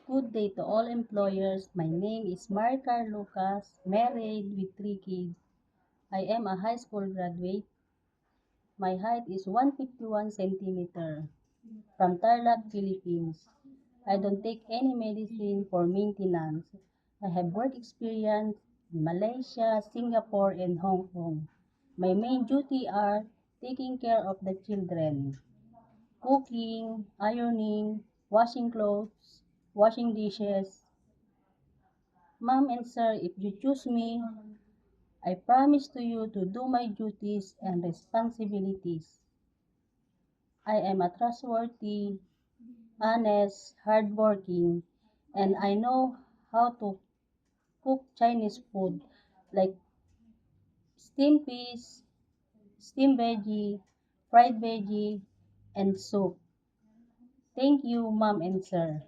Good day to all employers. My name is Maricar Lucas, married with 3 kids. I am a high school graduate. My height is 151 centimeter from Tarlac, Philippines. I don't take any medicine for maintenance. I have work experience in Malaysia, Singapore, and Hong Kong. My main duty are taking care of the children, cooking, ironing, washing clothes, washing dishes. Ma'am and sir, if you choose me, I promise to you to do my duties and responsibilities. I am a trustworthy, honest, hardworking, and I know how to cook Chinese food like steamed fish, steamed veggie, fried veggie, and soup. Thank you, ma'am and sir.